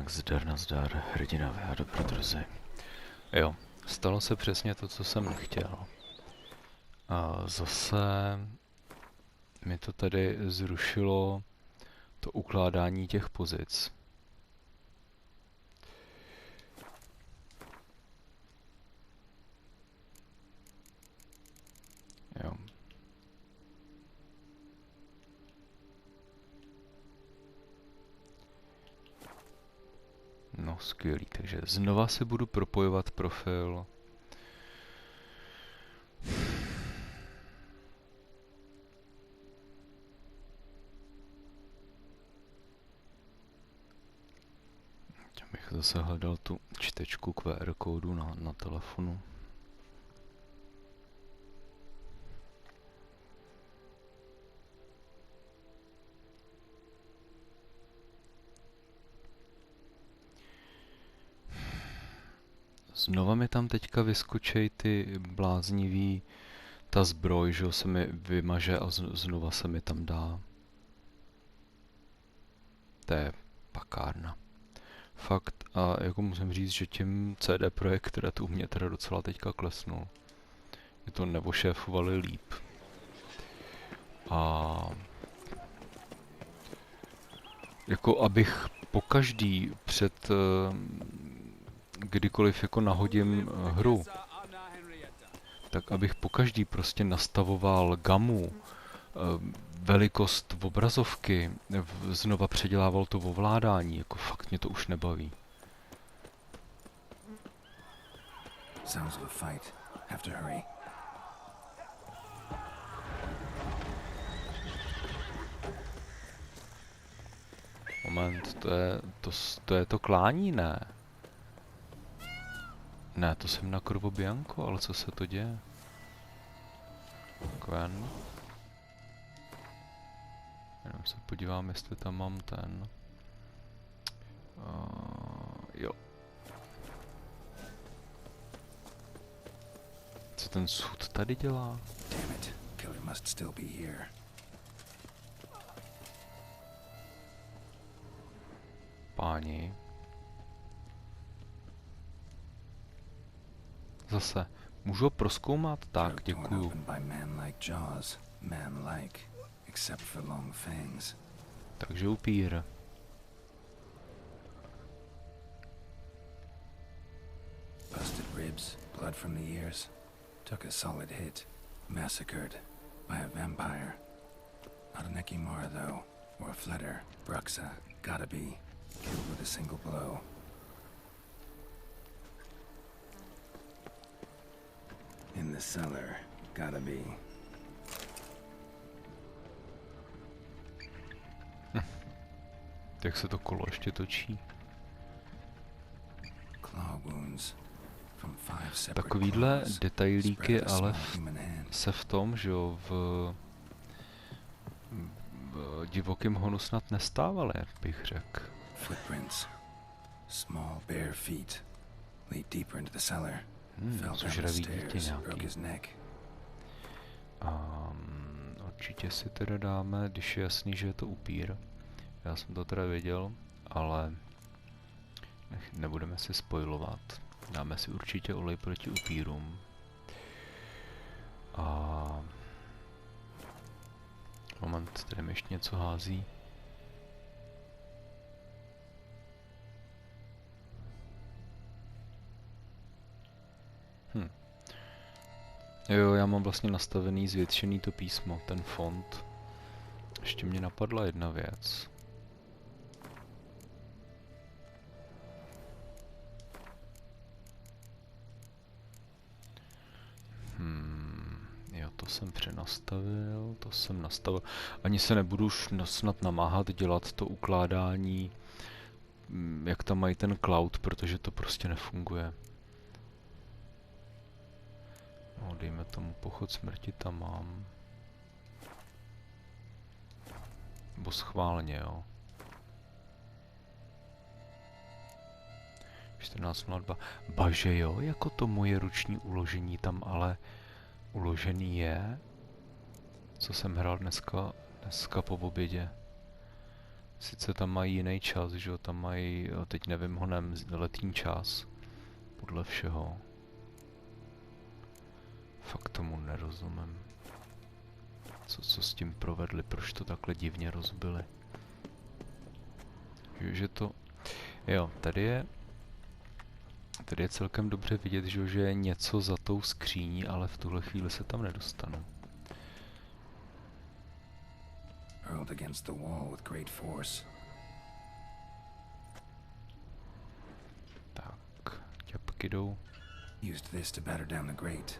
Tak zdar nazdar, hrdinové a dobrodruzi. Jo, stalo se přesně to, co jsem nechtěl. A zase mi to tady zrušilo to ukládání těch pozic. Jo. No, skvělý. Takže znova si budu propojovat profil. Abych zase hledal tu čtečku QR kódu na telefonu. Znova mi tam teďka vyskočej ty bláznivý, ta zbroj, že se mi vymaže a znova se mi tam dá. To je pakárna. Fakt, a jako musím říct, že tím CD Projekt Red u mě teda docela teďka klesnul. Je to neošéfovali líp. A jako abych pokaždý před kdykoliv jako nahodím hru, tak abych pokaždý prostě nastavoval gamu, velikost obrazovky, znova předělával to ovládání, jako fakt mě to už nebaví. Sounds of a fight. Have to hurry. Moment, to je to klání, ne? Ne, to jsem na Corvo Bianco, ale co se to děje? Quen. Jenom se podívám, jestli tam mám ten. Jo. Co ten sud tady dělá? Damn it. Killer must still be here. Páni. Zase, můžu ho prozkoumat? Tak, děkuju. Takže upír. Busted ribs, blood from the ears. Took a solid hit. Massacred by a vampire. Not an Ekimara though, or a flitter. Bruxa, gotta be. Killed with a single blow. In the cellar, gotta be. Jak se to kolo ještě točí? Takovýhle detailíky ale se v tom, že jo, v divokém honu snad nestávaly, bych řekl. Footprints. Small bare feet lead deeper into the cellar. Zužravý dítě nějaký. Určitě si teda dáme, když je jasný, že je to upír. Já jsem to teda věděl, ale nebudeme si spoilovat. Dáme si určitě olej proti upírům. A moment, tady mi ještě něco hází. Jo, já mám vlastně nastavený zvětšený to písmo, ten font. Ještě mě napadla jedna věc. Jo, to jsem přenastavil, to jsem nastavil. Ani se nebudu už snad namáhat dělat to ukládání, jak tam mají ten cloud, protože to prostě nefunguje. No, dejme tomu pochod smrti tam mám. Nebo schválně, jo. 14.02. Baže jo, jako to moje ruční uložení tam ale uložený je. Co jsem hrál dneska po obědě. Sice tam mají jiný čas, že jo, tam mají, teď nevím honem, letní čas. Podle všeho. Fakt tomu nerozumím. Co s tím provedli, proč to takhle divně rozbili. Že to... Jo, tady je celkem dobře vidět, že je něco za tou skříní, ale v tuhle chvíli se tam nedostanu. Hurled against the wall with great force. Tak, ťapky jdou. Used this to batter down the grate.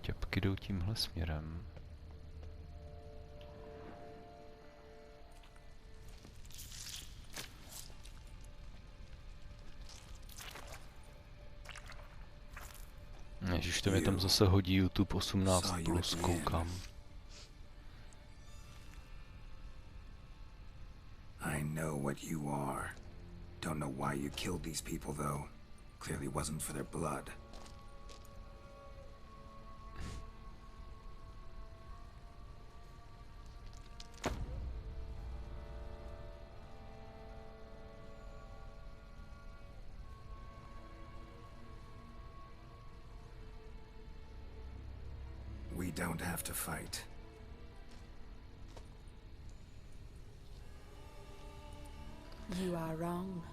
Ťapky jdou tímhle směrem. Ježiš, to mi tam zase hodí YouTube 18+, koukám. I know what you are. Don't know why you killed these people, though. Clearly wasn't for their blood. We don't have to fight. You are wrong.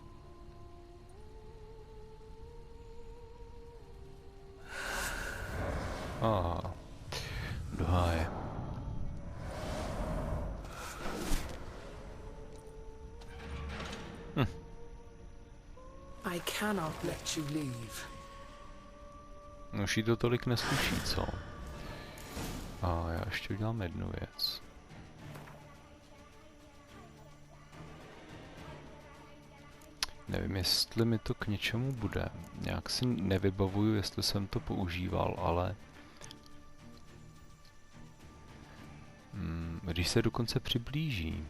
Do háje. I cannot let you leave. No už jí to tolik nesluší, co? A já ještě udělám jednu věc. Nevím, jestli mi to k něčemu bude. Nějak si nevybavuju, jestli jsem to používal, ale... když se dokonce přiblíží.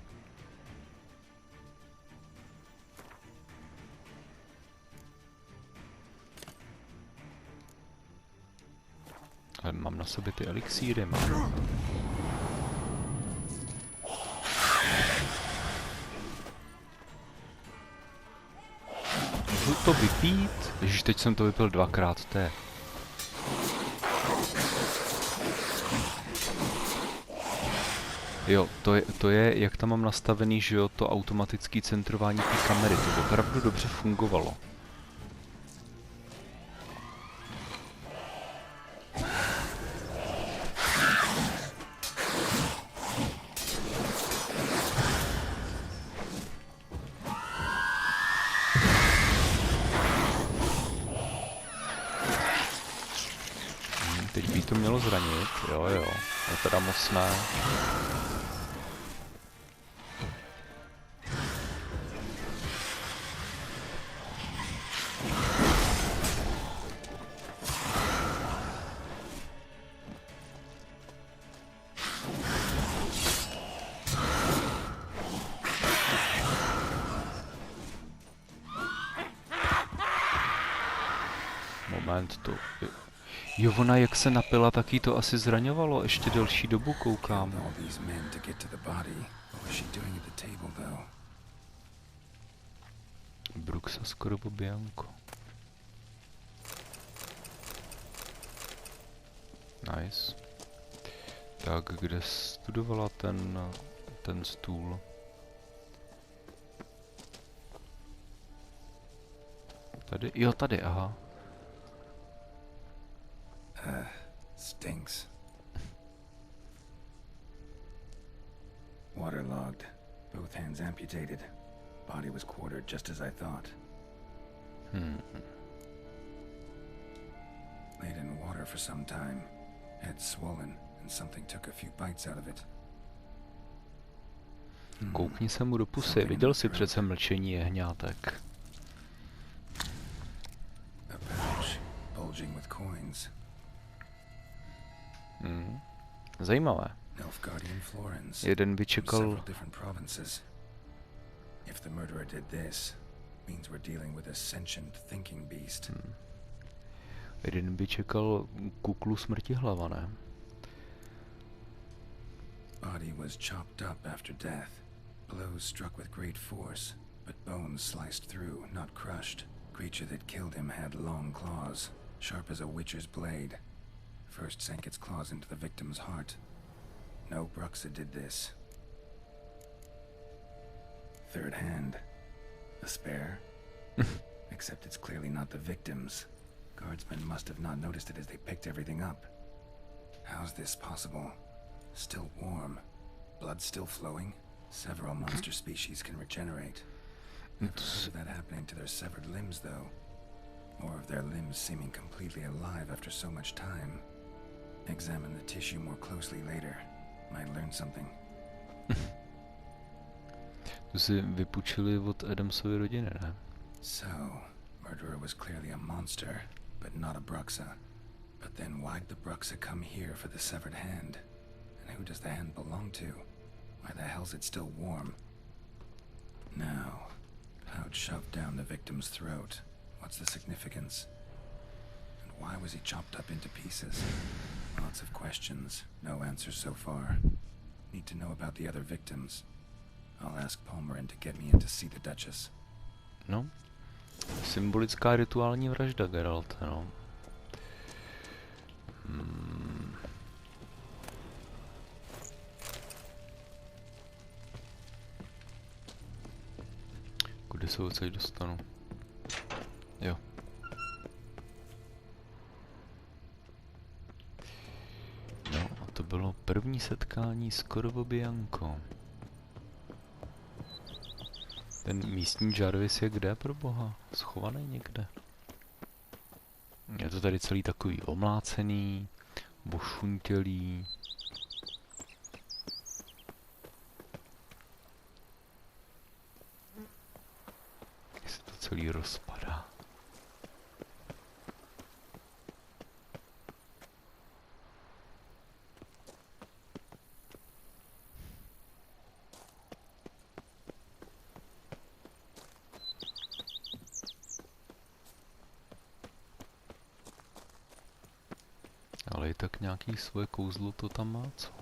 Ale mám na sobě ty elixíry, mám. Můžu to vypít? Ježiš, teď jsem to vypil dvakrát, to je. Jo, to je, jak tam mám nastavený, že jo, to automatické centrování té kamery, to opravdu dobře fungovalo. Teď by to mělo zranit, jo, je teda moc ne. Moment, to... Jo, ona jak se napila, tak jí to asi zraňovalo ještě delší dobu, koukám. Bruxa skoro Bianco. Nice. Tak, kde studovala ten stůl? Tady? Jo, tady, aha. Stinks. Waterlogged. Both hands amputated. Body was quartered just as I thought. Laid in water for some time. Head swollen, and something took a few bites out of it. Koukni se mu do pusy, viděl jsi přece mlčení jehňátek. A pouch, bulging with coins. Zajímavé. Jeden by čekal... If the murderer did this, means we're dealing with a sentient thinking beast. Jeden by čekal kuklu smrti hlava, ne? body was chopped up after death. Blows struck with great force, but bones sliced through, not crushed. Creature that killed him had long claws, sharp as a witcher's blade. First sank its claws into the victim's heart. No Bruxa did this. Third hand. A spare? Except it's clearly not the victim's. Guardsmen must have not noticed it as they picked everything up. How's this possible? Still warm. Blood still flowing? Several monster species can regenerate. Never heard of that happening to their severed limbs, though. Or of their limbs seeming completely alive after so much time. Examine the tissue more closely later. Might learn something. To si vypůjčili od Adamsovy rodiny, ne? So, murderer was clearly a monster, but not a Bruxa. But then why'd the Bruxa come here for the severed hand? And who does the hand belong to? Why the hell's it still warm? Now, how'd shoved down the victim's throat? What's the significance? And why was he chopped up into pieces? Lots of questions, no answers so far. Need to know about the other victims. I'll ask Palmerin to get me in to see the Duchess. No, symbolická rituální vražda, Geralt, no. Kudy se odsaď dostanu? Jo. No a to bylo první setkání s Corvo Bianco. Ten místní Jarvis je kde, pro boha? Schovaný někde? Je to tady celý takový omlácený, bošuntělý. Se to celý rozpadá. Ale i tak nějaký svoje kouzlo to tam má, co?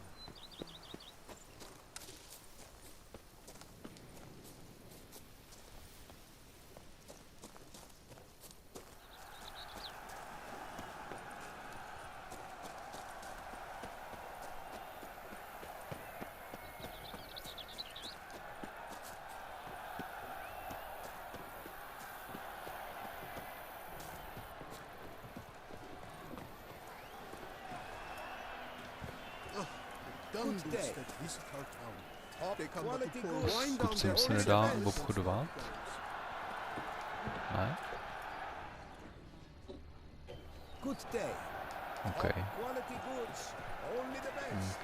S kupcem se nedá obchodovat? Ne? OK.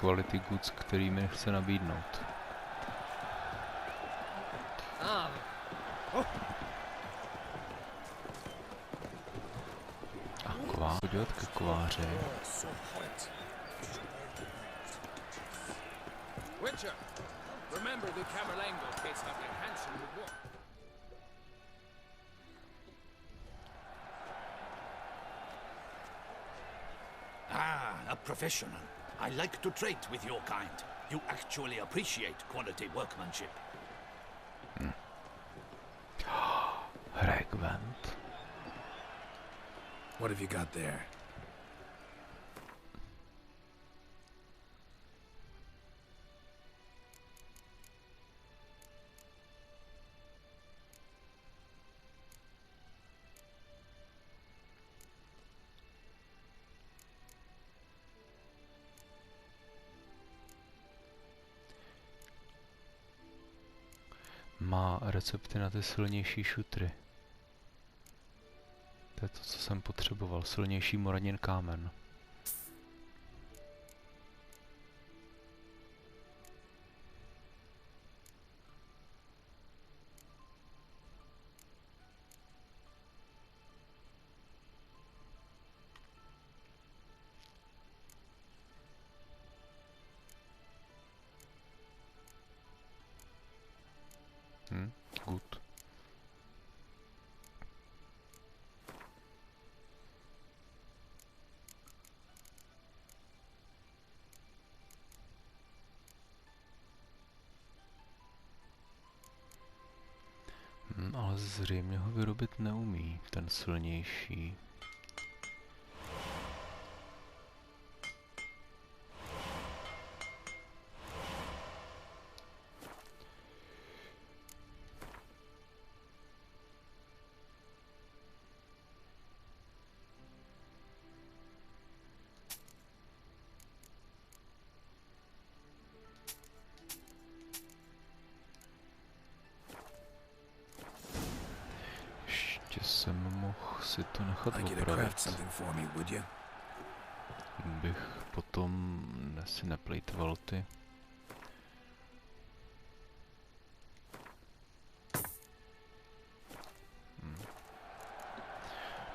Quality goods, který mi nechce nabídnout. A ková, podívat ke kováři. Witcher, remember the Camerlengo case of your handsome reward. Ah, a professional. I like to trade with your kind. You actually appreciate quality workmanship. Regvent. What have you got there? Má recepty na ty silnější šutry. To je to, co jsem potřeboval. Silnější moranin kámen. Good. Ale zřejmě ho vyrobit neumí, ten silnější. Ještě jsem mohl si to nechat I get a craft opravit. something for me, would you? Bych potom si neplejtval ty.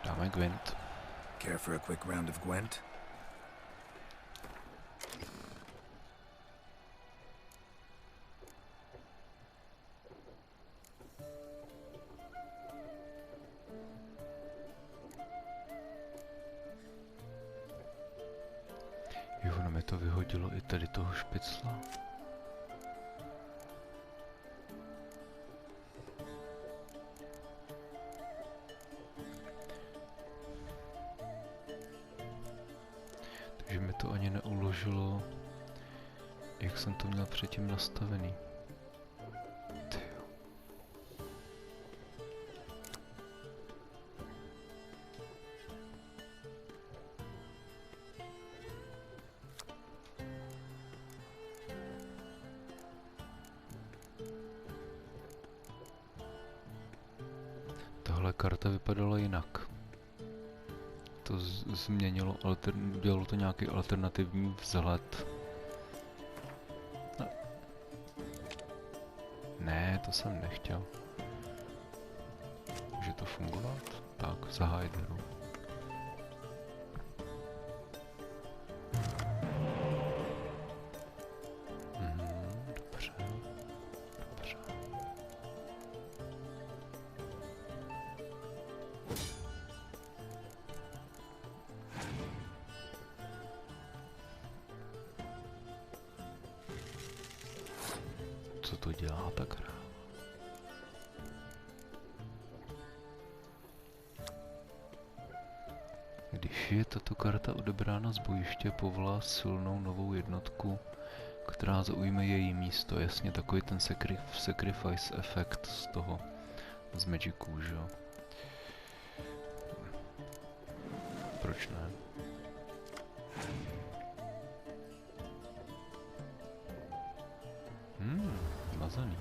Dáme Gwent. Care for a quick round of Gwent? Jo, ono mi to vyhodilo i tady toho špicla. Takže mi to ani neuložilo, jak jsem to měl předtím nastavený. Tyjo. Tahle karta vypadala jinak. To změnilo, udělalo to nějaký alternativní vzhled. Ne, to jsem nechtěl. Může to fungovat? Tak, zahájit hru. Dobře. Dobře. Co to dělá ta hra? Když je tato karta odebrána z bojiště, povolá silnou novou jednotku, která zaujme její místo. Jasně, takový ten sacrifice efekt z toho, z Magiců, že jo? Proč ne? Mazaný.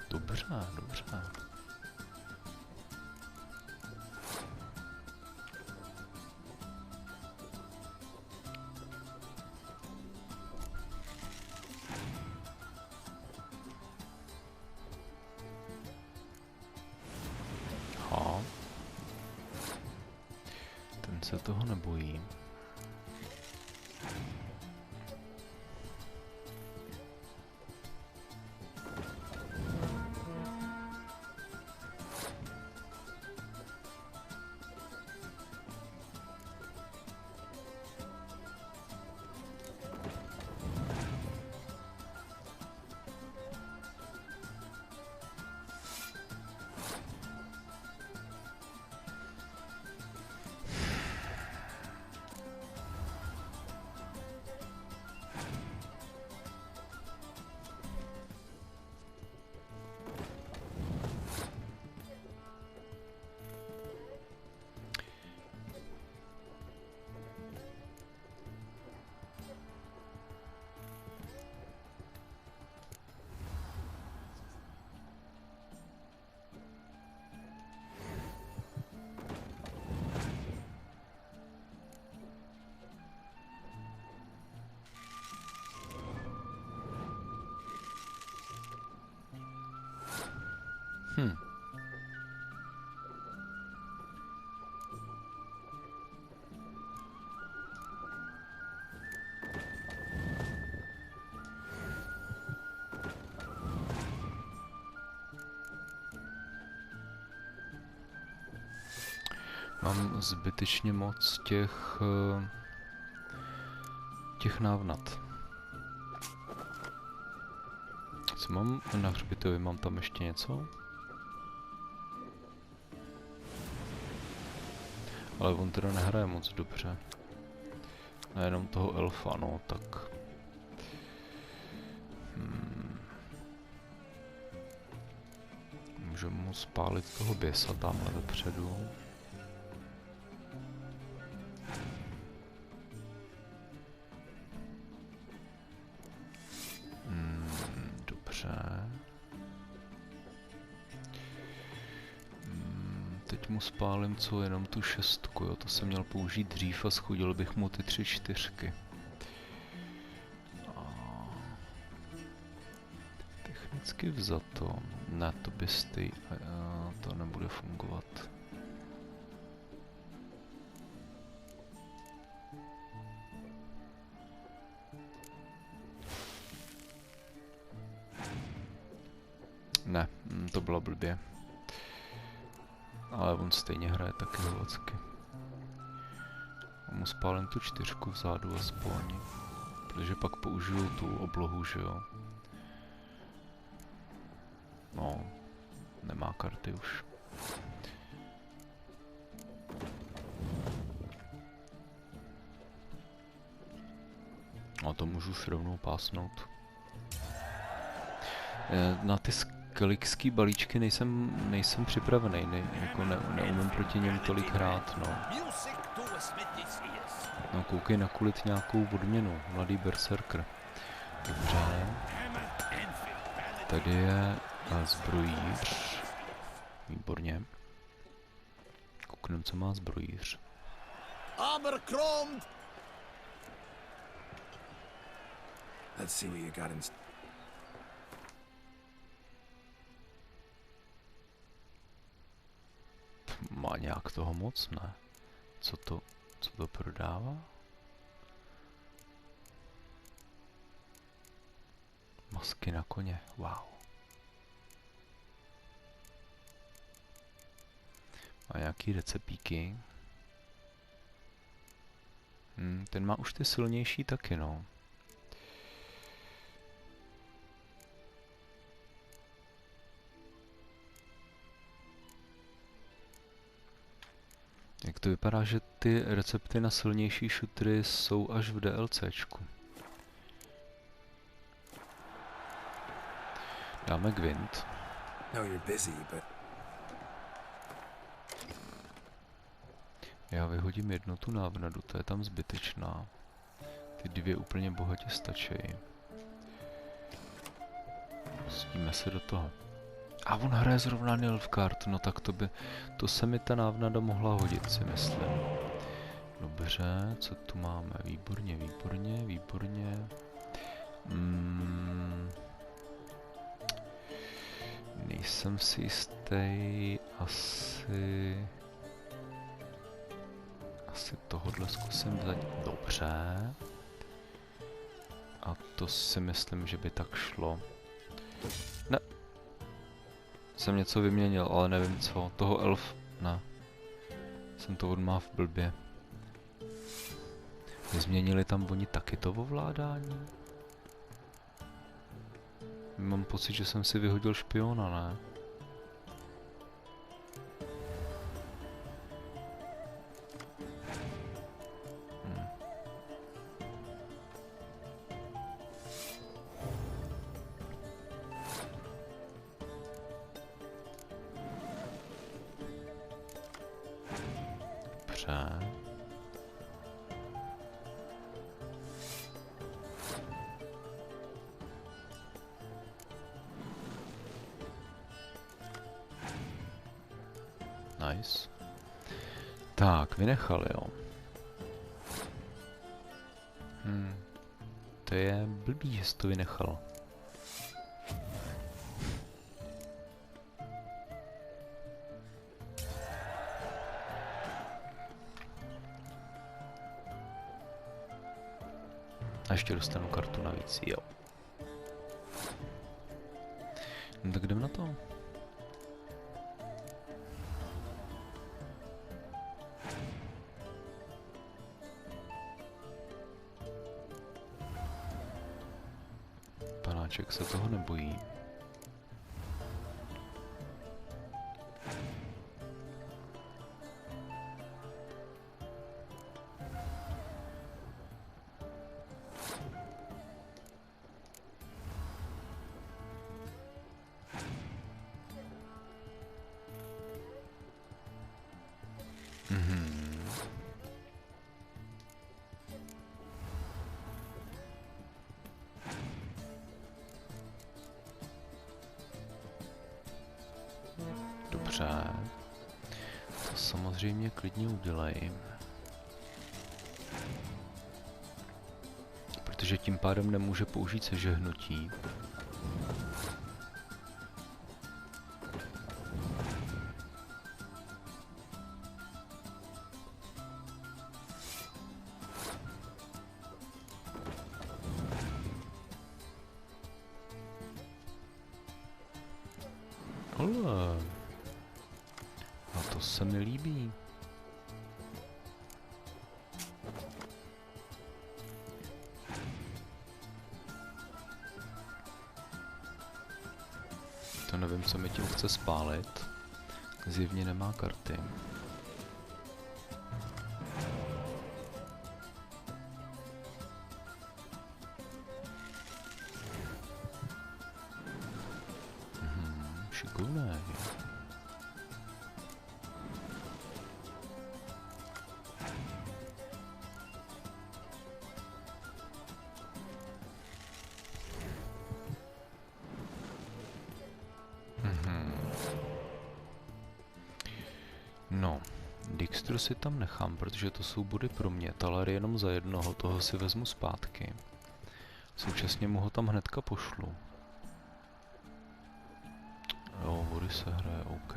Dobře, dobře. Aha. Ten se toho nebojí. Mám zbytečně moc těch návnat. Co mám na hřbitově? Mám tam ještě něco? Ale on teda nehraje moc dobře. Nejenom toho elfa, no, tak... Můžeme mu spálit toho běsa tamhle vepředu. Dobře. Teď mu spálím co? Jenom tu 6, jo? To jsem měl použít dřív a schodil bych mu ty 3 4. Technicky vzato. Ne, to by to nebude fungovat. Ne, to bylo blbě. Ale on stejně hraje taky hovacky. A mu spálím tu 4 vzadu aspoň. Protože pak použiju tu oblohu, že jo. No, nemá karty už. A to můžu už rovnou pásnout. Na ty skelikský balíčky nejsem připravený, jako neumím proti něm tolik hrát, no. No koukej nakulit nějakou odměnu, mladý berserker. Dobře. Tady je zbrojíř. Výborně. Kouknem, co má zbrojíř. Let's see what you got in. Má nějak toho moc, ne? Co to prodává? Masky na koně, wow. Má nějaký recepíky. Ten má už ty silnější taky, no. Jak to vypadá, že ty recepty na silnější šutry jsou až v DLCčku. Dáme Gwent. No, you're busy, but Já vyhodím jednu tu návnadu, to je tam zbytečná. Ty 2 úplně bohatě stačí. Pustíme se do toho. A on hraje zrovna Nilfgaard, no tak to se mi ta návnada mohla hodit, si myslím. Dobře, co tu máme? Výborně, výborně, výborně. Nejsem si jistý, asi tohodle zkusím vzít. Dobře. A to si myslím, že by tak šlo. Ne. Jsem něco vyměnil, ale nevím co. Toho elf... Ne. Jsem to odmáv blbě. Nezměnili tam oni taky to ovládání? Mám pocit, že jsem si vyhodil špiona, ne? Dobře. Nice. Tak, vynechal, jo. To je blbý, že jsi to vynechal. A ještě dostanu kartu navíc, jo. No tak jdem na to. Panáček se toho nebojí. Dobře. To samozřejmě klidně udělej. Protože tím pádem nemůže použít sežehnutí. Ale... A to se mi líbí. To nevím, co mi tím chce spálit. Zjevně nemá karty. Šikovné. No, Dextru si tam nechám, protože to jsou body pro mě. Taler jenom za jednoho, toho si vezmu zpátky. Současně mu ho tam hnedka pošlu. Jo, vody se hraje, OK.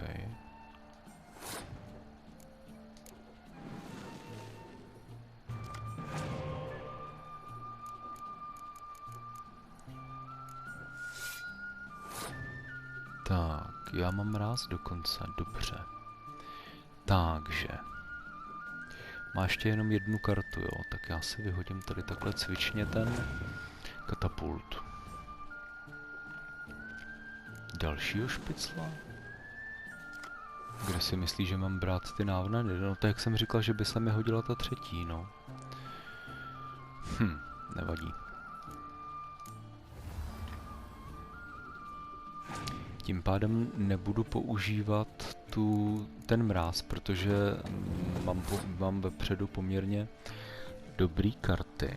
Tak, já mám mráz dokonce, dobře. Takže. Má ještě jenom jednu kartu, jo, tak já si vyhodím tady takhle cvičně ten katapult. Dalšího špicla? Kde si myslí, že mám brát ty návnady? No to jak jsem říkal, že by se mi hodila ta třetí, no. Nevadí. Tím pádem nebudu používat ten mráz, protože mám vepředu poměrně dobrý karty.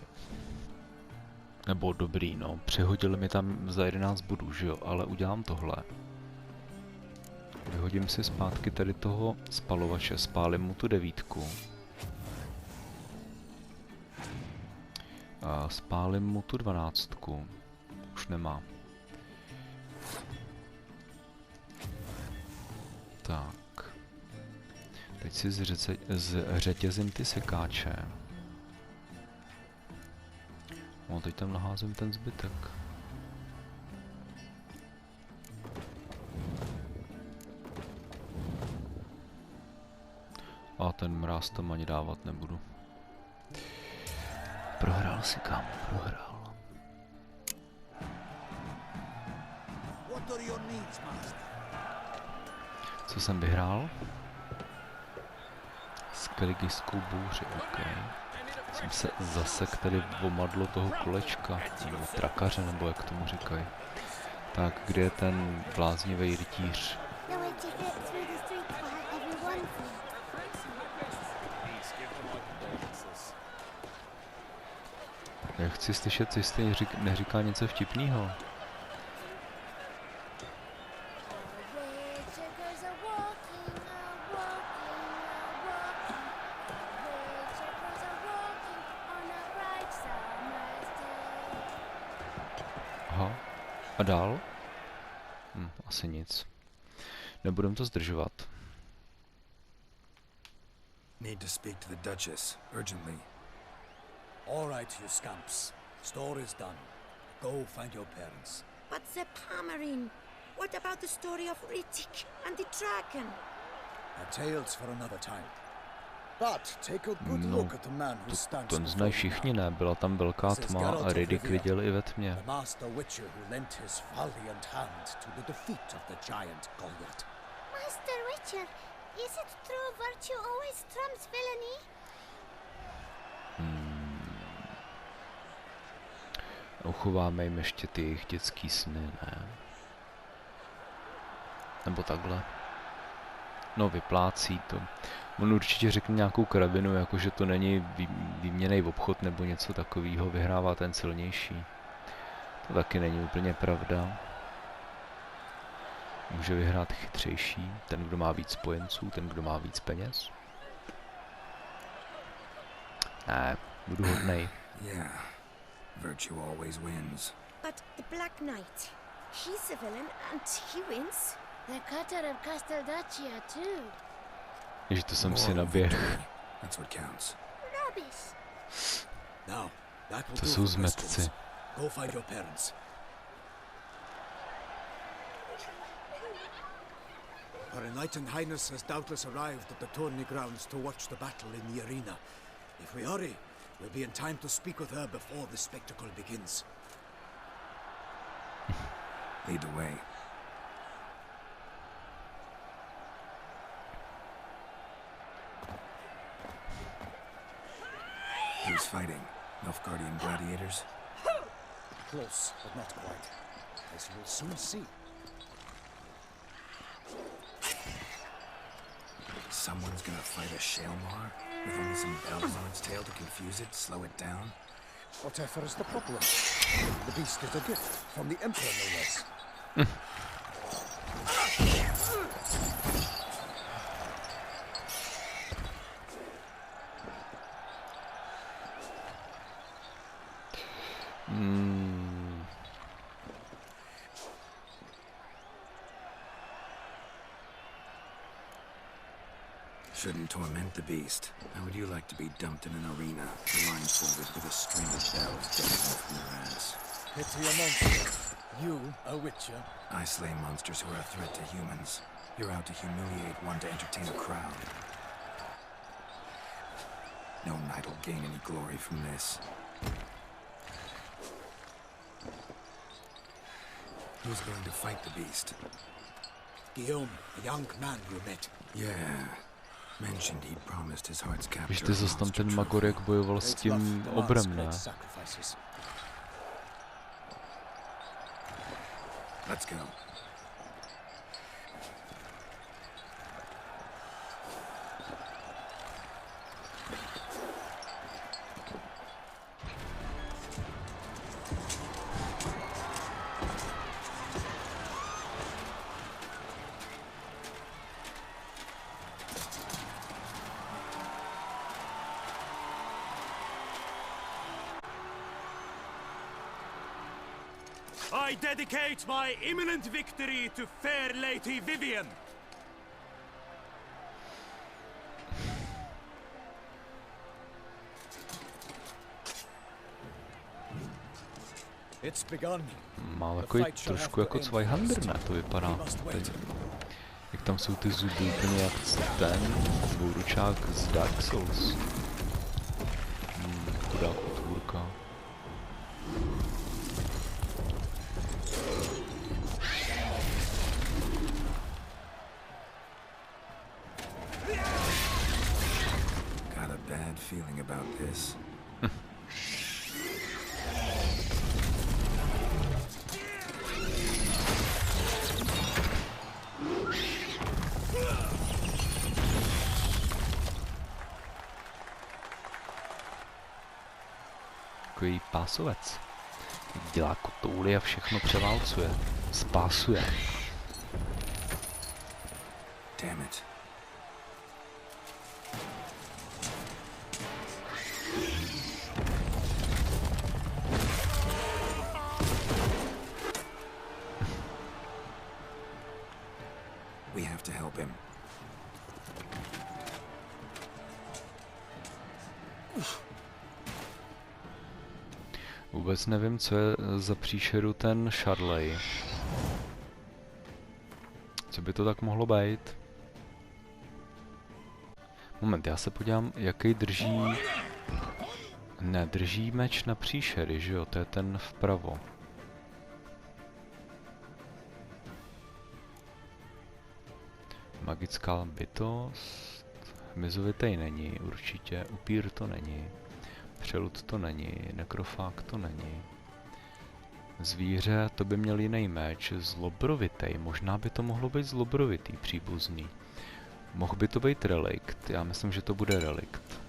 Nebo dobrý, no. Přehodili mi tam za 11 bodů, že jo, ale udělám tohle. Vyhodím si zpátky tady toho spalovače, spálím mu tu 9. A spálím mu tu 12. Už nemá. Tak. Teď si zřetězím ty sekáče. No, teď tam naházím ten zbytek. A ten mráz tam ani dávat nebudu. Prohrál si, kam? Prohrál. Co jsem vyhrál? Skeligijskou bouři, OK. Jsem se zasek tady omadlo toho kolečka, nebo trakaře, nebo jak tomu říkají. Tak, kde je ten bláznivý rytíř? Já chci slyšet, jestli neříká něco vtipného. Aha. A dál? Asi nic. Nebudem to zdržovat. Need to speak to the Duchess urgently. All right, you scamps. Store is done. Go find your parents. But the Palmerine. What about the story of Rittik and the dragon? A tales for another time. But take a good look at the man who stands To znají všichni, ne? Byla tam velká tma a Riddick viděl i ve tmě. The master witcher who lent his valiant hand to the defeat of the giant Goliath. Master Witcher, is it true virtue always trumps villainy? Uchováme jim ještě ty jejich dětský sny, ne? Nebo takhle. No, vyplácí to. On určitě řekne nějakou kravinu, jakože to není výměnný obchod nebo něco takového, vyhrává ten silnější. To taky není úplně pravda. Může vyhrát chytřejší, ten, kdo má víc spojenců, ten, kdo má víc peněz. Ne, budu hodnej. Yeah, virtue always wins. But the Black Knight, he's a villain and he wins. The cutter of Casteldacia too. Ježi, to jsem si naběh. That's what counts. Rubbish. Now, that will To do jsou for zmetci. questions. Go find your parents. Her Enlightened Highness has doubtless arrived at the tourney grounds to watch the battle in the arena. If we hurry, we'll be in time to speak with her before the spectacle begins. Lead the way. Who's fighting? Nilfgaardian gladiators? Close, but not quite. As you will soon see. Someone's gonna fight a Shaelmar with only some bells on its tail to confuse it, slow it down? Whatever is the problem? The beast is a gift from the Emperor, no less. Shouldn't torment the beast. How would you like to be dumped in an arena, blindfolded with a string of bells dangling from your ass? Pity a monster. You, a witcher. I slay monsters who are a threat to humans. You're out to humiliate one to entertain a crowd. No knight will gain any glory from this. Who's going to fight the beast? Guillaume, a young man you met. Yeah. Mentioned he'd promised his heart's capture. Víš, ty zase tam ten Magor, jak bojoval s tím obrem, ne? Let's go. I dedicate my imminent victory to fair Lady Vivian. It's begun. Má takový trošku jako Zweihander, ne? To vypadá teď. Jak tam jsou ty zuby úplně jak ten dvouručák z Dark Souls. Chudá potvůrka. Got a bad feeling about this. Takový pásovec. Dělá kotouly a všechno převálcuje. Spásuje. Damn it. We have to help him. Vůbec nevím, co je za příšeru ten šarlej. Co by to tak mohlo být? Moment, já se podívám, jaký drží... Ne, drží meč na příšery, že jo? To je ten vpravo. Magická bytost... Hmyzovitej není určitě, upír to není. Přelud to není, nekrofák to není. Zvíře, to by měl jiný meč, zlobrovitej, možná by to mohlo být zlobrovitý příbuzný. Mohl by to být relikt, já myslím, že to bude relikt.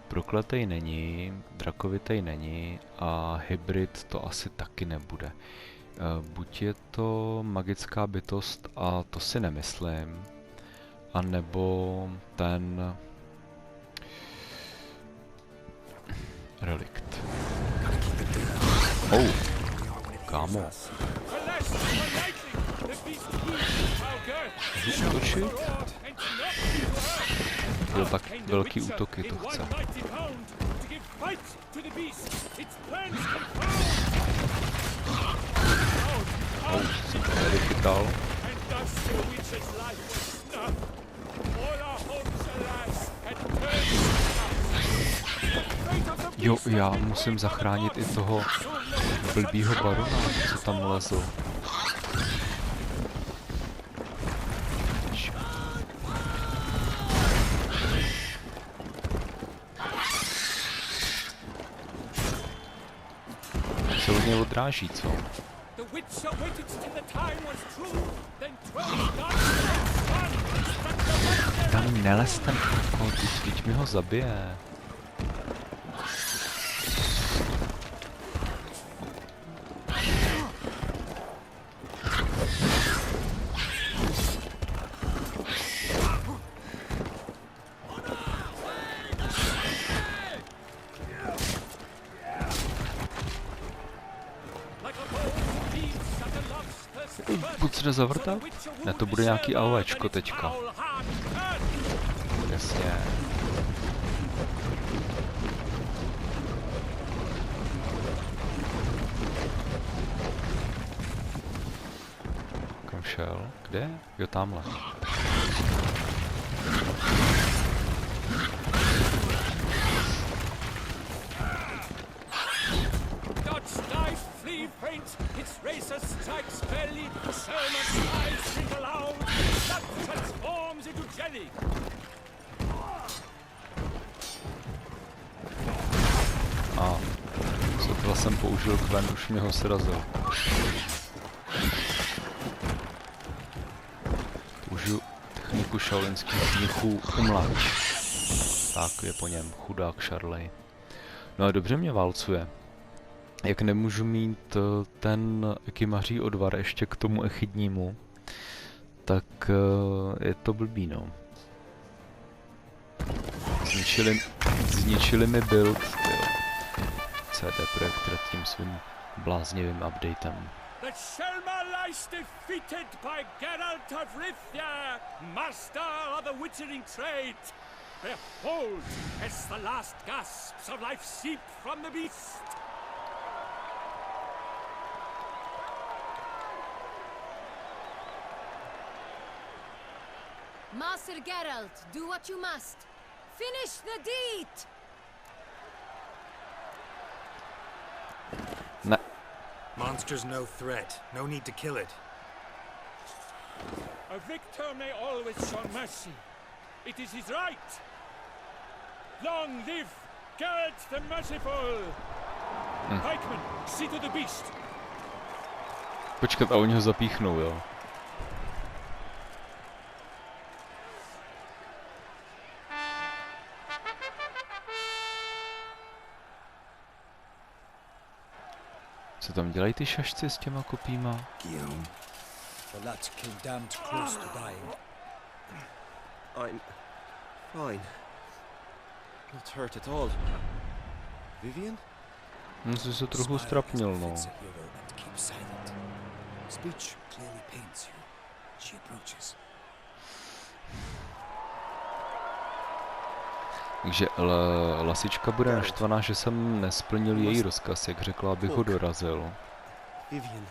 Prokletej není, drakovitej není a hybrid to asi taky nebude. Buď je to magická bytost a to si nemyslím, anebo ten relikt. Oh, kámo. Můžu útočit? Byl tak velký útoky, to chce. Oh, jsem to tady chytal. Jo, já musím zachránit i toho blbýho barona, co tam lezl. Se od něj odráží, co? Tam nelez ten kokot, teď mi ho zabije. Buď se jde zavrtat? Ne, to bude nějaký AOEčko teďka. Jasně. Kam šel? Kde? Jo, tamhle. Its racer strikes belly, so much eyes shrink aloud, that transforms into jelly. A, sotva jsem použil kven, už mě ho srazil. Použiju techniku šaolinských mnichů umlať. Tak je po něm, chudák šarlej. No a dobře mě válcuje. Jak nemůžu mít ten kymaří odvar ještě k tomu echidnímu, tak je to blbý, no. Zničili mi build, tyjo. CD Projekt tím svým bláznivým updatem. The Shelma lies defeated by Geralt of Rivia, master of the witchering trade. Behold, as the last gasps of life seep from the beast. Master Geralt, do what you must. Finish the deed! Ne. Monster's no threat. No need to kill it. A victor may always show mercy. It is his right. Long live Geralt the Merciful! Pikeman, see to the beast. Počkat, a oni ho zapíchnou, jo. Co tam dělají ty šašci s těma kopíma? Guillaume, the lad came damned close to dying. I'm fine. Not hurt at all. Vivian? Jsi se trochu strapnil, no. Speech clearly pains you. She approaches. Takže Lasička bude naštvaná, že jsem nesplnil její rozkaz, jak řekla, abych ho dorazil. Vivian.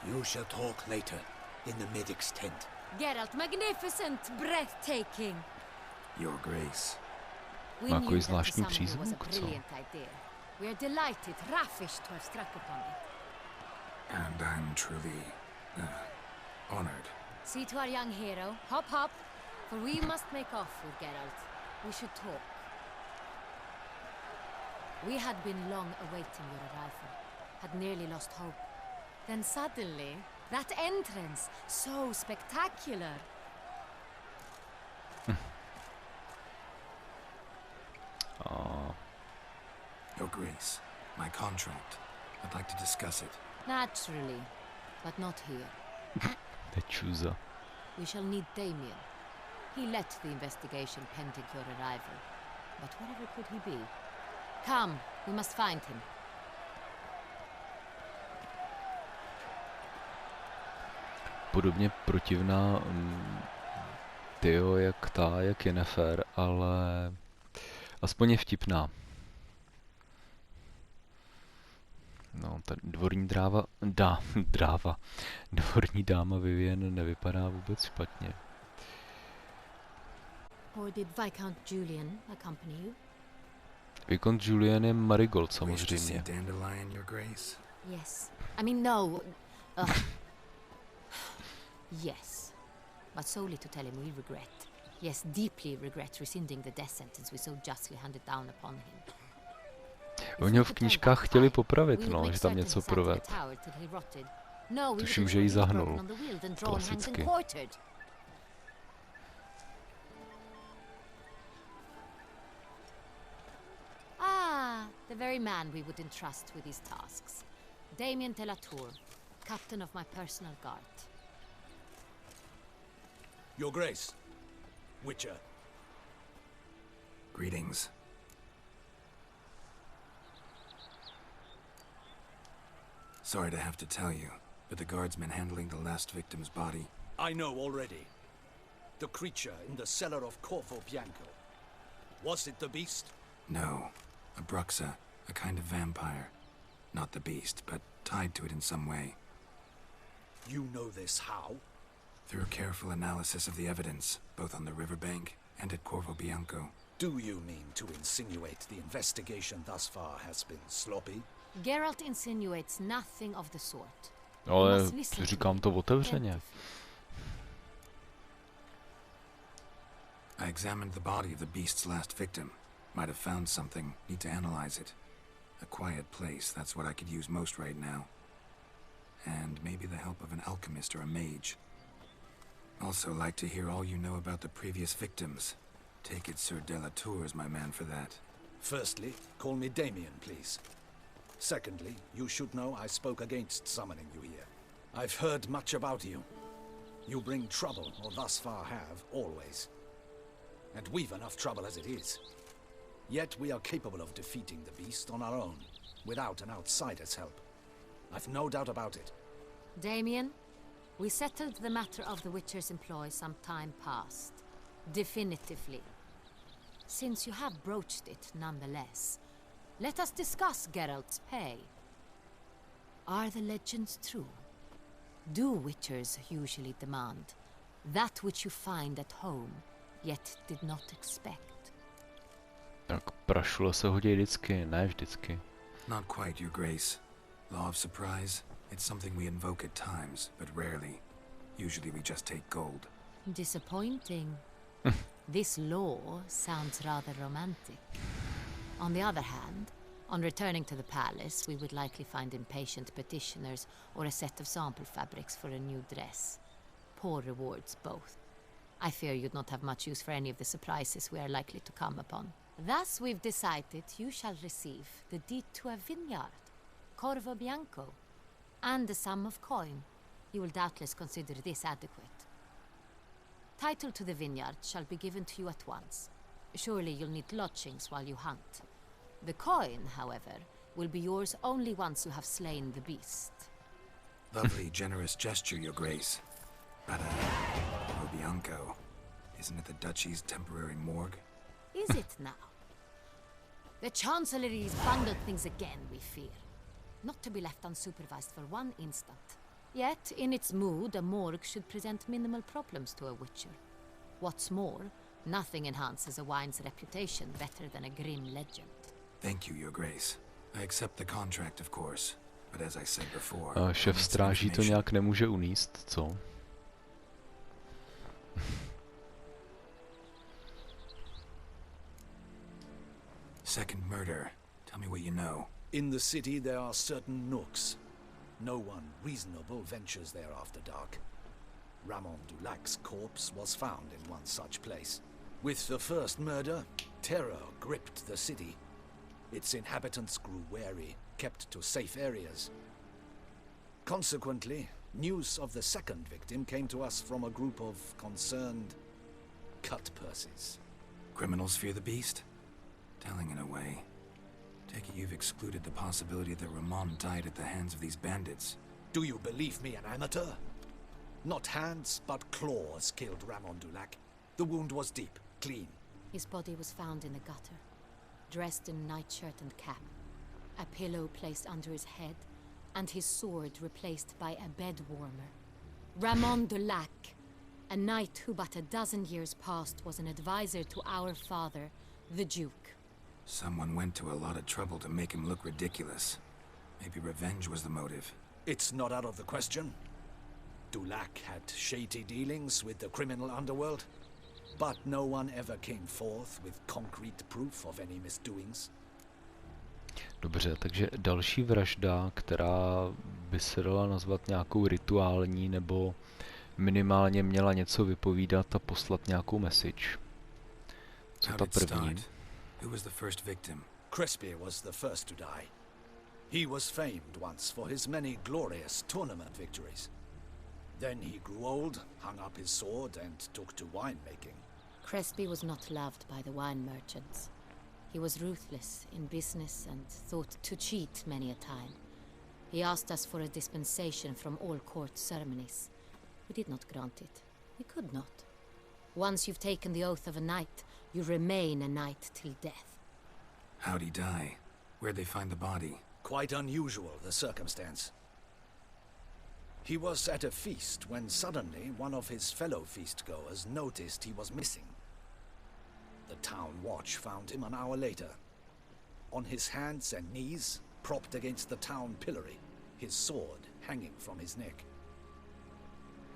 You shall talk later, in the medic's tent. Geralt, magnificent, breathtaking. Your Grace. We Má knew takový that the zvláštní summoning was a přízvuk, co? brilliant idea. We are delighted, ravished to have struck upon it. And I'm truly honored. See to our young hero. Hop, hop. For we must make off with Geralt. We should talk. We had been long awaiting your arrival. Had nearly lost hope. Then suddenly, that entrance, so spectacular. Your Grace, my contract. I'd like to discuss it. Naturally, but not here. Nečuza. We shall need Damien. He led the investigation pending your arrival. But wherever could he be? Come, we must find him. Podobně protivná Tio jak Yennefer, ale aspoň je vtipná. No, ta dvorní dvorní dáma Vivian nevypadá vůbec špatně. Or did Viscount Julian accompany you? Vicomte Julian je Marigold Wish to see samozřejmě. Dandelion, Your Grace? Yes. I mean, no. Yes. But solely to tell him we regret. Yes, deeply regret rescinding the death sentence we so justly handed down upon him. Oni ho v knížkách chtěli popravit, no, že tam něco proved. Tuším, že ji zahnul. Klasicky. Ah, the very man we would entrust with these tasks. Damien de la Tour, captain of my personal guard. Your Grace. Witcher. Greetings. Sorry to have to tell you, but the guardsman handling the last victim's body... I know already. The creature in the cellar of Corvo Bianco. Was it the beast? No. A Bruxa, a kind of vampire. Not the beast, but tied to it in some way. You know this how? Through careful analysis of the evidence, both on the riverbank and at Corvo Bianco. Do you mean to insinuate the investigation thus far has been sloppy? Geralt insinuates nothing of the sort. Ale říkám to otevřeně. I examined the body of the beast's last victim. Might have found something. Need to analyze it. A quiet place, that's what I could use most right now. And maybe the help of an alchemist or a mage. Also like to hear all you know about the previous victims. Take it Sir de la Tour is my man for that. Firstly, call me Damien, please. Secondly, you should know I spoke against summoning you here. I've heard much about you. You bring trouble, or thus far have, always. And we've enough trouble as it is. Yet we are capable of defeating the beast on our own, without an outsider's help. I've no doubt about it. Damien, we settled the matter of the Witcher's employ some time past. Definitively. Since you have broached it nonetheless, let us discuss Geralt's pay. Are the legends true? Do Witchers usually demand that which you find at home, yet did not expect? Tak prašule se hodí vždycky, ne vždycky. Not quite, Your Grace. Law of surprise, it's something we invoke at times, but rarely. Usually we just take gold. Disappointing. This law sounds rather romantic. On the other hand, on returning to the palace, we would likely find impatient petitioners or a set of sample fabrics for a new dress. Poor rewards, both. I fear you'd not have much use for any of the surprises we are likely to come upon. Thus, we've decided you shall receive the deed to a vineyard, Corvo Bianco, and a sum of coin. You will doubtless consider this adequate. Title to the vineyard shall be given to you at once. Surely you'll need lodgings while you hunt. The coin, however, will be yours only once you have slain the beast. Lovely, generous gesture, Your Grace. But, Bianco, isn't it the Duchy's temporary morgue? Is it now? The Chancellery's bungled things again, we fear. Not to be left unsupervised for one instant. Yet, in its mood, a morgue should present minimal problems to a witcher. What's more, nothing enhances a wine's reputation better than a grim legend. Thank you, Your Grace. I accept the contract, of course. But as I said before, Šéf stráží to nějak nemůže uníst, co? Second murder. Tell me what you know. In the city there are certain nooks. No one reasonable ventures there after dark. Ramon Dulac's corpse was found in one such place. With the first murder, terror gripped the city. Its inhabitants grew wary, kept to safe areas. Consequently, news of the second victim came to us from a group of concerned cut-purses. Criminals fear the beast? Telling in a way. Take it you've excluded the possibility that Ramon died at the hands of these bandits. Do you believe me an amateur? Not hands, but claws killed Ramon Dulac. The wound was deep, clean. His body was found in the gutter, dressed in nightshirt and cap, a pillow placed under his head, and his sword replaced by a bed warmer. Ramon Dulac, a knight who but a dozen years past was an advisor to our father, the Duke. Someone went to a lot of trouble to make him look ridiculous. Maybe revenge was the motive. It's not out of the question. Dulac had shady dealings with the criminal underworld, but no one ever came forth with concrete proof of any misdoings. Dobře, takže další vražda, která by se dala nazvat nějakou rituální, nebo minimálně měla něco vypovídat a poslat nějakou message. Co ta první? Who was the first victim? Crespi was the first to die. He was famed once for his many glorious tournament victories. Then he grew old, hung up his sword, and took to winemaking. Crespi was not loved by the wine merchants. He was ruthless in business and thought to cheat many a time. He asked us for a dispensation from all court ceremonies. We did not grant it. We could not. Once you've taken the oath of a knight, you remain a knight till death. How'd he die? Where'd they find the body? Quite unusual, the circumstance. He was at a feast when suddenly one of his fellow feast-goers noticed he was missing. The town watch found him an hour later. On his hands and knees, propped against the town pillory, his sword hanging from his neck.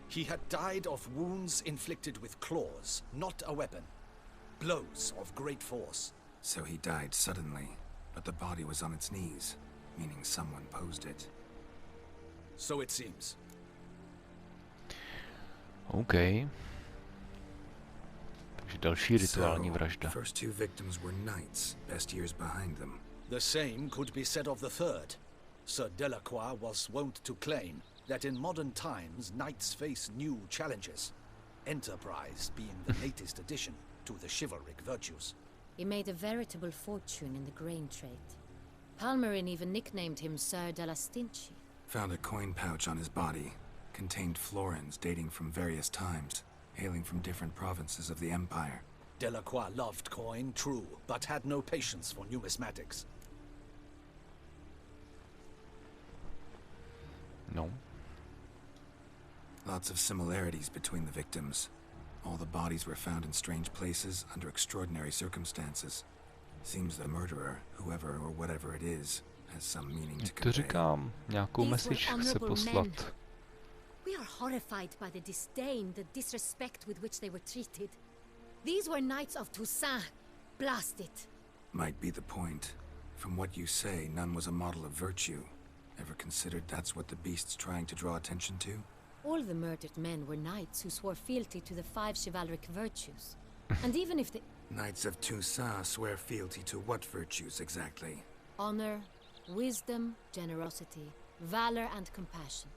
He had died of wounds inflicted with claws, not a weapon. Blows of great force. So he died suddenly, but the body was on its knees, meaning someone posed it. So it seems. OK. Takže další rituální So, vražda. first two victims were knights, best years behind them. The same could be said of the third. Sir Delacroix was wont to claim that in modern times knights face new challenges, enterprise being the latest addition to the chivalric virtues. He made a veritable fortune in the grain trade. Palmerin even nicknamed him Sir de la Stinchi. Found a coin pouch on his body. Contained florins dating from various times, hailing from different provinces of the Empire. Delacroix loved coin, true, but had no patience for numismatics. No. Lots of similarities between the victims. All the bodies were found in strange places under extraordinary circumstances. Seems the murderer, whoever or whatever it is, has some meaning to To convey. říkám, nějakou message chce poslat. We are horrified by the disdain, the disrespect with which they were treated. These were knights of Toussaint. Blast it. Might be the point. From what you say, none was a model of virtue. Ever considered that's what the beast's trying to draw attention to? All the murdered men were knights who swore fealty to the 5 chivalric virtues. And even if the Knights of Toussaint swear fealty to what virtues exactly? honor, wisdom, generosity, valor, and compassion.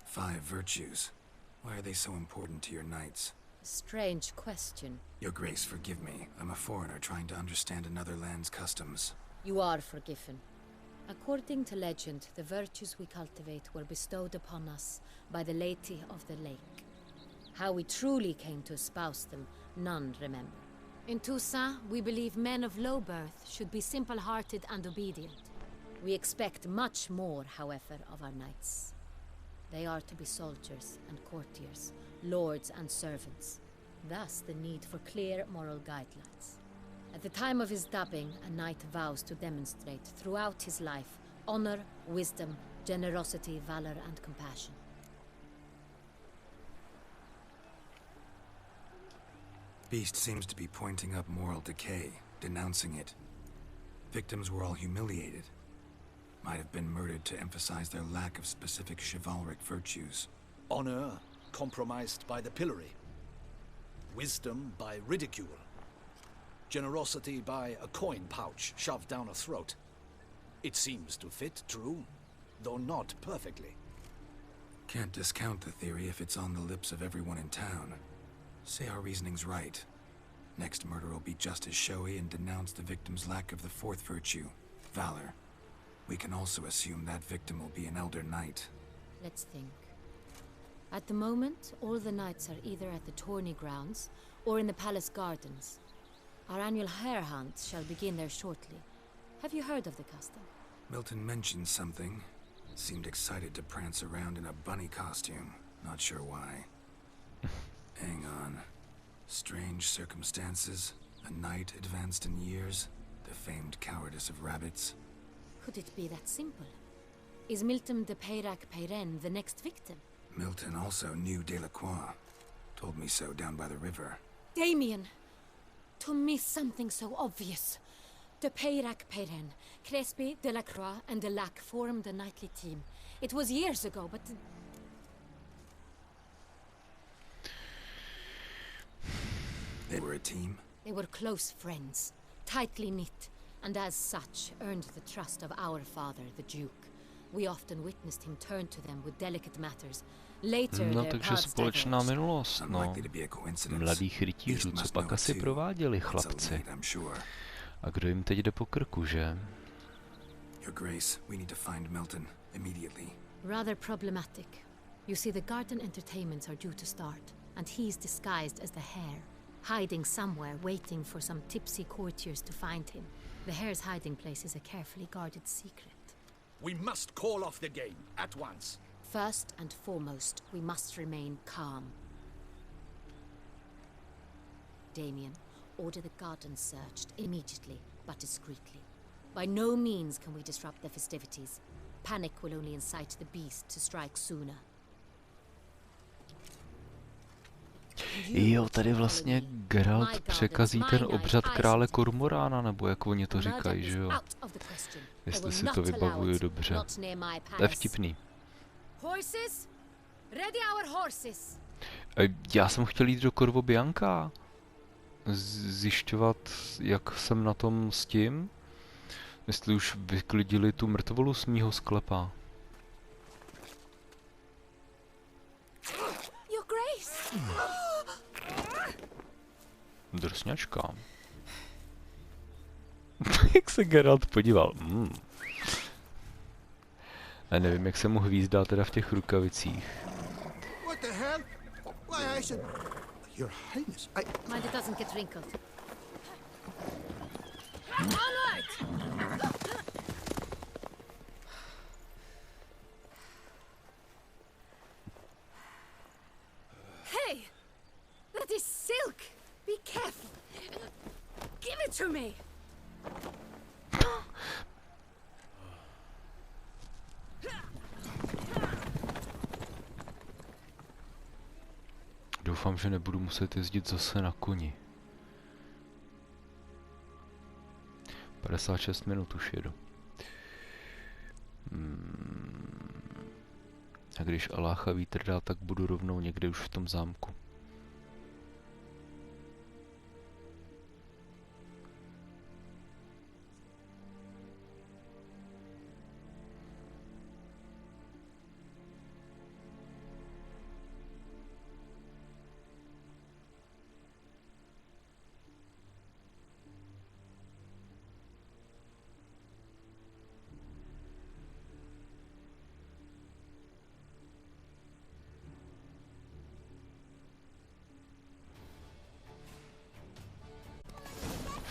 Five virtues. Why are they so important to your knights? A strange question. Your Grace, forgive me. I'm a foreigner trying to understand another land's customs. You are forgiven. According to legend, the virtues we cultivate were bestowed upon us by the Lady of the Lake. How we truly came to espouse them, none remember. In Toussaint, we believe men of low birth should be simple-hearted and obedient. We expect much more, however, of our knights. They are to be soldiers and courtiers, lords and servants. Thus the need for clear moral guidelines. At the time of his dubbing, a knight vows to demonstrate throughout his life honor, wisdom, generosity, valor, and compassion. Beast seems to be pointing up moral decay, denouncing it. Victims were all humiliated. Might have been murdered to emphasize their lack of specific chivalric virtues. Honor compromised by the pillory. Wisdom by ridicule. Generosity by a coin pouch shoved down a throat. It seems to fit, true, though not perfectly. Can't discount the theory if it's on the lips of everyone in town. Say our reasoning's right. Next murder will be just as showy and denounce the victim's lack of the fourth virtue, valor. We can also assume that victim will be an elder knight. Let's think. At the moment, all the knights are either at the tourney grounds or in the palace gardens. Our annual hare hunt shall begin there shortly. Have you heard of the custom? Milton mentioned something. Seemed excited to prance around in a bunny costume. Not sure why. Hang on. Strange circumstances. A knight advanced in years. The famed cowardice of rabbits. Could it be that simple? Is Milton de Peyrac-Peyren the next victim? Milton also knew Delacroix. Told me so down by the river. Damien! To miss something so obvious. De Peyrac-Peyren, Crespi, Delacroix, and Delac formed a knightly team. It was years ago, but... They were a team? They were close friends, tightly knit, and as such earned the trust of our father, the Duke. We often witnessed him turn to them with delicate matters. Later, No, their takže paths společná diverged. minulost, no. Unlikely to be a coincidence. Mladých rytířů, co pak asi prováděli chlapci. A kdo jim teď jde po krku, že? Your Grace, we need to find Milton immediately. Rather problematic. You see, the garden entertainments are due to start, and he's disguised as the hare, hiding somewhere, waiting for some tipsy courtiers to find him. The hare's hiding place is a carefully guarded secret. We must call off the game, at once. First and foremost, we must remain calm. Damien, order the garden searched immediately, but discreetly. By no means can we disrupt the festivities. Panic will only incite the beast to strike sooner. Jo, tady vlastně Geralt překazí ten obřad krále Kormorána, nebo jak oni to říkají, že jo? Jestli si to vybavuju dobře. To je vtipný. Já jsem chtěl jít do Corvo Bianca. Zjišťovat, jak jsem na tom s tím. Jestli už vyklidili tu mrtvolu z mýho sklepa. Drsňačka. Jak se Geralt podíval. Já nevím, jak se mu hvízdá teda v těch rukavicích. What the hell? Why I should... Your Highness, I... Mind it doesn't get wrinkled. Onward! Hey! That is silk! Be careful! Give it to me! Doufám, že nebudu muset jezdit zase na koni. 56 minut už jedu. A když Alácha vítr dá, tak budu rovnou někde už v tom zámku.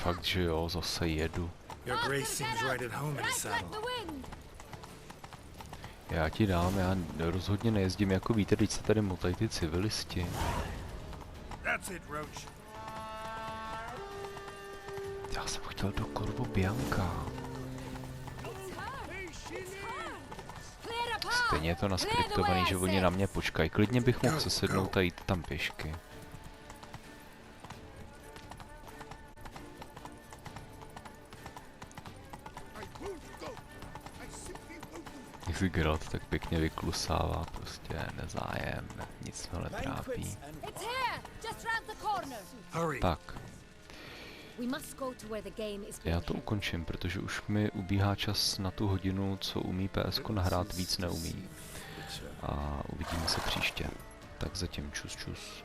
Fakt, že jo, zase jedu. Your grace seems right at home in a saddle. Já ti dám, já rozhodně nejezdím jako vítr, když se tady motají ty civilisti. That's it, Roach. Já jsem chtěl do Corvo Bianca. Stejně je to naskriptovaný, že oni na mě počkají. Klidně bych mohl se sednout a jít tam pěšky. Jak si Geralt tak pěkně vyklusává, prostě nezájem, nic ho netrápí. Tak. Já to ukončím, protože už mi ubíhá čas na tu hodinu, co umí PSko nahrát, víc neumí. A uvidíme se příště. Tak zatím čus čus.